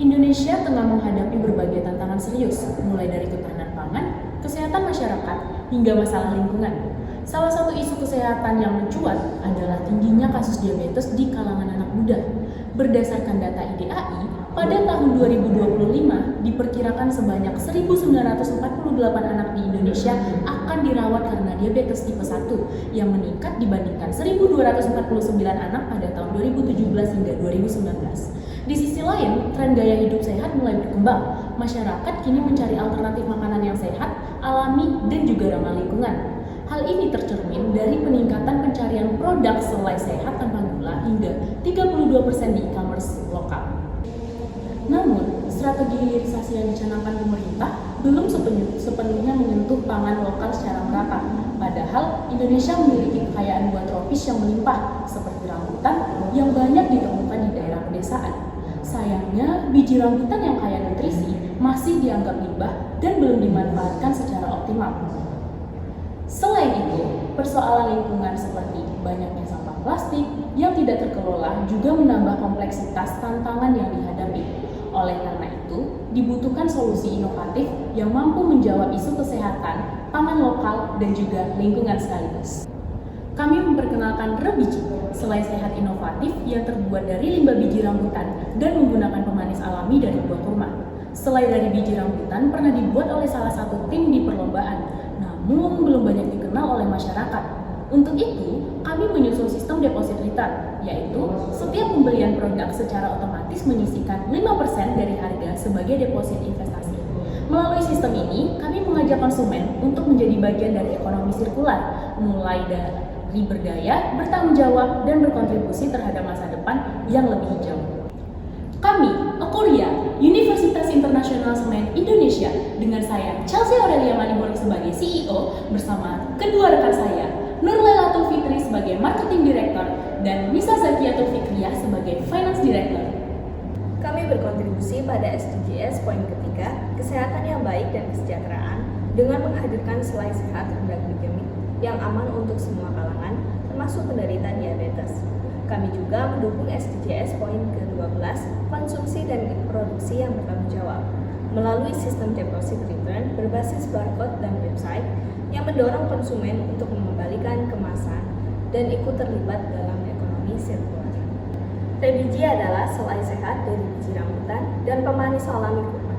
Indonesia tengah menghadapi berbagai tantangan serius, mulai dari ketahanan pangan, kesehatan masyarakat, hingga masalah lingkungan. Salah satu isu kesehatan yang mencuat adalah tingginya kasus diabetes di kalangan anak muda. Berdasarkan data IDAI, pada tahun 2025 diperkirakan sebanyak 1.948 anak di Indonesia akan dirawat karena diabetes tipe 1 yang meningkat dibandingkan 1.249 anak pada tahun 2017 hingga 2019. Di sisi lain, tren gaya hidup sehat mulai berkembang. Masyarakat kini mencari alternatif makanan yang sehat, alami, dan juga ramah lingkungan. Hal ini tercermin dari peningkatan pencarian produk selai sehat tanpa gula hingga 32% di e-commerce lokal. Namun, strategi hilirisasi yang dicanangkan pemerintah belum sepenuhnya menyentuh pangan lokal secara merata. Padahal, Indonesia memiliki kekayaan buah tropis yang melimpah, seperti rambutan yang banyak ditemukan di daerah pedesaan. Sayangnya, biji rambutan yang kaya nutrisi masih dianggap limbah dan belum dimanfaatkan secara optimal. Selain itu, persoalan lingkungan seperti banyaknya sampah plastik yang tidak terkelola juga menambah kompleksitas tantangan yang dihadapi. Oleh karena itu, dibutuhkan solusi inovatif yang mampu menjawab isu kesehatan, pangan lokal, dan juga lingkungan sekaligus. Kami memperkenalkan Rebiji, selai sehat inovatif yang terbuat dari limbah biji rambutan dan menggunakan pemanis alami dari buah kurma. Selai dari biji rambutan pernah dibuat oleh salah satu tim di perlombaan, namun belum banyak dikenal oleh masyarakat. Untuk itu, kami menyusun sistem deposit return, yaitu setiap pembelian produk secara otomatis menyisihkan 5% dari harga sebagai deposit investasi. Melalui sistem ini, kami mengajak konsumen untuk menjadi bagian dari ekonomi sirkular, mulai dari berdaya, bertanggung jawab, dan berkontribusi terhadap masa depan yang lebih hijau. Kami, Akuria, Universitas Internasional Semen Indonesia, dengan saya Chelsea Aurelia Maniburg sebagai CEO bersama kedua rekan saya, Nurlailatul Fitri sebagai Marketing Director dan Nisa Zakiatul Fikriah sebagai Finance Director. Kami berkontribusi pada SDGs poin ketiga, kesehatan yang baik dan kesejahteraan dengan menghadirkan selai sehat rendah glikemik yang aman untuk semua kalangan, termasuk penderita diabetes. Kami juga mendukung SDGs poin ke-12, konsumsi dan produksi yang bertanggung jawab, melalui sistem deposit return berbasis barcode dan website yang mendorong konsumen untuk mengembalikan kemasan dan ikut terlibat dalam ekonomi sirkular. Rebiji adalah selai sehat dari biji rambutan dan pemanis alami kurma.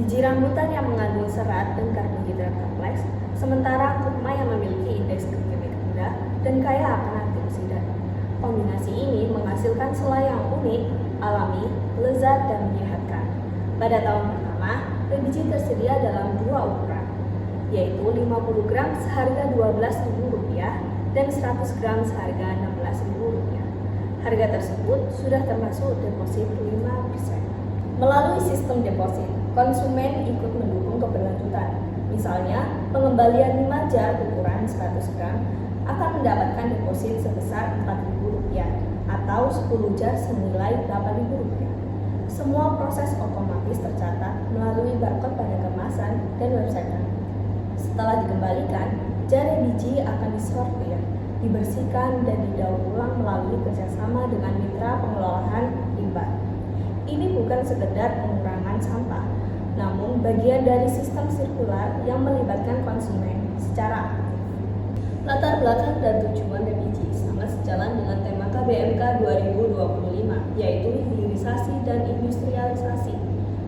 Biji rambutan yang mengandung serat dan karbohidrat kompleks, sementara kurma yang memiliki indeks glikemik rendah dan kaya akan antioksidan. Kombinasi ini menghasilkan selai yang unik, alami, lezat, dan menyehatkan. Pada tahun pertama, Rebiji tersedia dalam dua ukuran, yaitu 50 gram seharga Rp12.000 dan 100 gram seharga Rp16.000. Harga tersebut sudah termasuk deposit 5%. Melalui sistem deposit, konsumen ikut mendukung keberlanjutan. Misalnya, pengembalian 5 jar ukuran 100 gram akan mendapatkan deposit sebesar Rp4.000 atau 10 jar senilai Rp8.000. Semua proses otomatis tercatat melalui barcode pada kemasan dan website kami. Setelah dikembalikan, jar biji akan disortir, dibersihkan, dan didaur ulang melalui kerjasama dengan mitra pengelolaan limbah. Ini bukan sekedar pengurangan sampah, namun bagian dari sistem sirkular yang melibatkan konsumen secara aktif. Latar belakang dan tujuan Rebiji sangat sejalan dengan tema KBMK 2025, yaitu hilirisasi dan industrialisasi.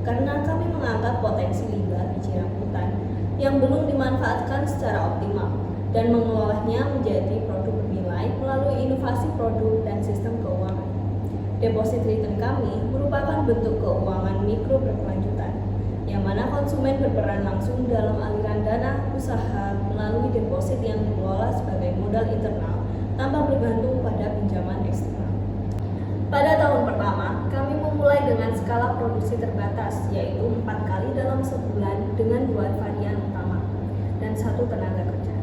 Karena kami menganggap potensi limbah biji rambutan yang belum dimanfaatkan secara optimal dan mengolahnya menjadi produk bernilai melalui inovasi produk dan sistem keuangan. Deposit return kami merupakan bentuk keuangan mikro berkelanjutan, yang mana konsumen berperan langsung dalam aliran dana usaha melalui deposit yang dikelola sebagai modal internal tanpa bergantung pada pinjaman eksternal. Pada tahun pertama, kami memulai dengan skala produksi terbatas, yaitu 4 kali dalam sebulan dengan 2 varian utama dan 1 tenaga kerja.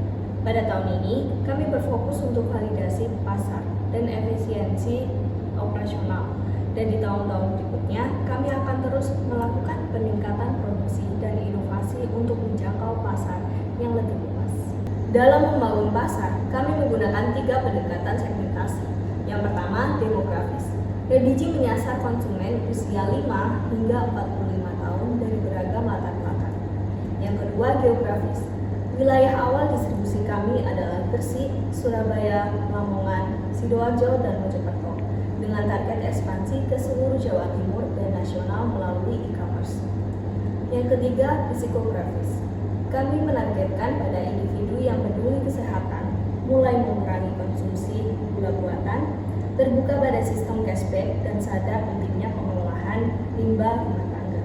Pada tahun ini, kami berfokus untuk validasi pasar dan efisiensi operasional. Dan di tahun-tahun berikutnya, kami akan terus melakukan peningkatan produksi dan inovasi untuk menjangkau pasar yang lebih luas. Dalam membangun pasar, kami menggunakan 3 pendekatan segmentasi. Yang pertama, demografis. Rebiji menyasar konsumen usia 5 hingga 45 tahun dari beragam latar belakang. Yang kedua, geografis. Wilayah awal distribusi kami adalah Gresik, Surabaya, Lamongan, Sidoarjo, dan Mojokerto, dengan target ekspansi ke seluruh Jawa Timur dan nasional melalui e-commerce. Yang ketiga, psikografis. Kami menargetkan pada individu yang peduli kesehatan, mulai mengurangi konsumsi gula buatan, terbuka pada sistem cashback, dan sadar pentingnya pengelolaan limbah rumah tangga.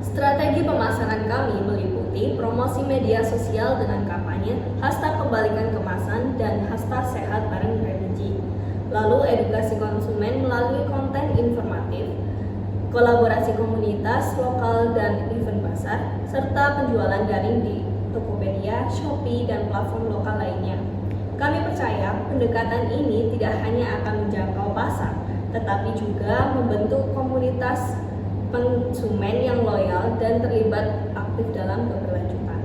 Strategi pemasaran kami meliputi promosi media sosial dengan kampanye #kembalikan kemasan dan #sehat bareng Rebiji. Lalu edukasi konsumen melalui konten informatif, kolaborasi komunitas lokal dan event pasar, serta penjualan daring di Tokopedia, Shopee, dan platform lokal lainnya. Kami percaya pendekatan ini tidak hanya akan menjangkau pasar, tetapi juga membentuk komunitas konsumen yang loyal dan terlibat aktif dalam keberlanjutan.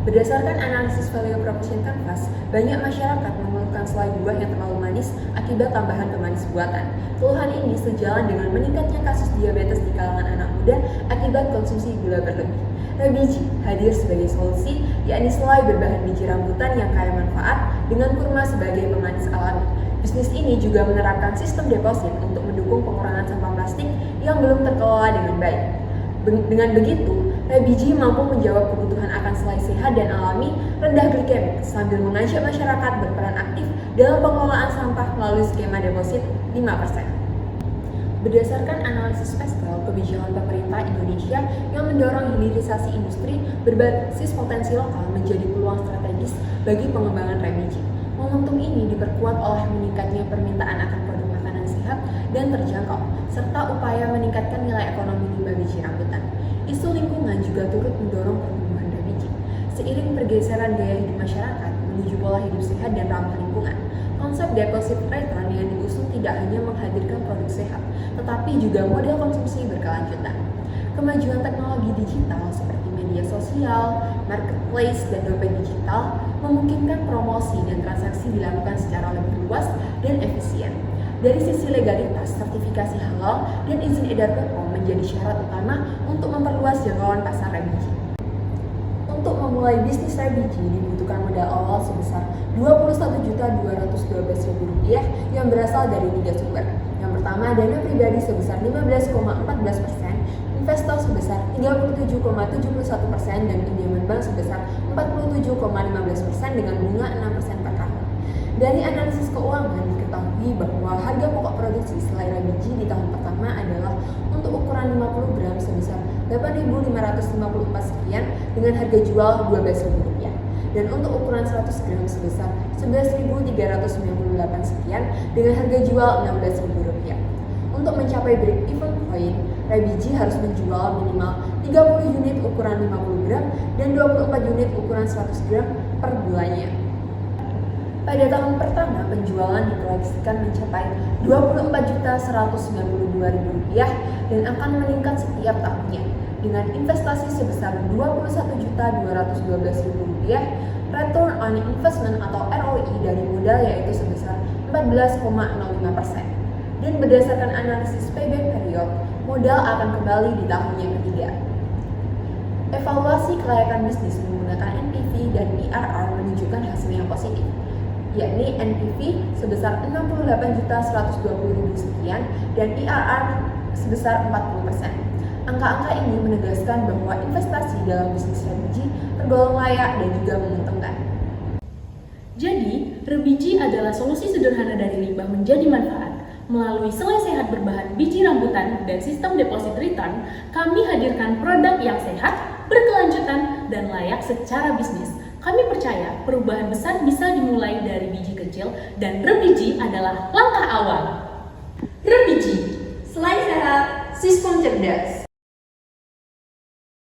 Berdasarkan analisis value proposition Canvas, banyak masyarakat mengeluhkan selai buah yang terlalu manis akibat tambahan pemanis buatan. Keluhan ini sejalan dengan meningkatnya kasus diabetes di kalangan anak muda akibat konsumsi gula berlebih. Rebiji hadir sebagai solusi, yakni selai berbahan biji rambutan yang kaya manfaat dengan kurma sebagai pemanis alami. Bisnis ini juga menerapkan sistem deposit untuk mendukung pengurangan sampah plastik yang belum terkelola dengan baik. Dengan begitu, Rebiji mampu menjawab kebutuhan akan selai sehat dan alami, rendah glikemik, sambil mengajak masyarakat berperan aktif dalam pengelolaan sampah melalui skema deposit 5%. Berdasarkan analisis Pestel, kebijakan pemerintah Indonesia yang mendorong hilirisasi industri berbasis potensi lokal menjadi peluang strategis bagi pengembangan Rebiji. Momentum ini diperkuat oleh meningkatnya permintaan akan produk makanan sehat dan terjangkau, serta upaya meningkatkan nilai ekonomi limbah biji rambutan. Isu lingkungan juga turut mendorong pertumbuhan Rebiji. Seiring pergeseran gaya hidup masyarakat menuju pola hidup sehat dan ramah lingkungan, konsep deposit return yang diusung tidak hanya menghadirkan produk sehat, tetapi juga model konsumsi berkelanjutan. Kemajuan teknologi digital seperti media sosial, marketplace, dan dompet digital memungkinkan promosi dan transaksi dilakukan secara lebih luas dan efisien. Dari sisi legalitas, sertifikasi halal dan izin edar BPOM menjadi syarat utama untuk memperluas jangkauan pasar Rebiji. Untuk memulai bisnis Rebiji dibutuhkan modal awal sebesar Rp21.212.000 yang berasal dari 3 sumber. Yang pertama, dana pribadi sebesar 15,14%, investor sebesar 37,71%, dan pinjaman bank sebesar 47,15% dengan bunga 6% per tahun. Dari analisis keuangan diketahui bahwa harga pokok produksi selai Rebiji di tahun pertama adalah untuk ukuran 50 gram sebesar Rp8.554 dengan harga jual Rp12.000, dan untuk ukuran 100 gram sebesar Rp11.398 dengan harga jual Rp16.000. Untuk mencapai break-even point, Rebiji harus menjual minimal 30 unit ukuran 50 gram dan 24 unit ukuran 100 gram per bulannya. Pada tahun pertama, penjualan diproyeksikan mencapai Rp24.192.000 dan akan meningkat setiap tahunnya. Dengan investasi sebesar Rp21.212.000, return on investment atau ROI dari modal yaitu sebesar 14,05%. Dan berdasarkan analisis payback period, modal akan kembali di tahun yang ketiga. Evaluasi kelayakan bisnis menggunakan NPV dan IRR menunjukkan hasil yang positif, yakni NPV sebesar Rp68.120.000 dan IRR sebesar 40%. Angka-angka ini menegaskan bahwa investasi dalam bisnis Rebiji tergolong layak dan juga menguntungkan. Jadi, Rebiji adalah solusi sederhana dari limbah menjadi manfaat. Melalui selai sehat berbahan biji rambutan dan sistem deposit return, kami hadirkan produk yang sehat, berkelanjutan, dan layak secara bisnis. Kami percaya perubahan besar bisa dimulai dari biji kecil dan Rebiji adalah langkah awal. Rebiji, Selai sehat, Sistem cerdas.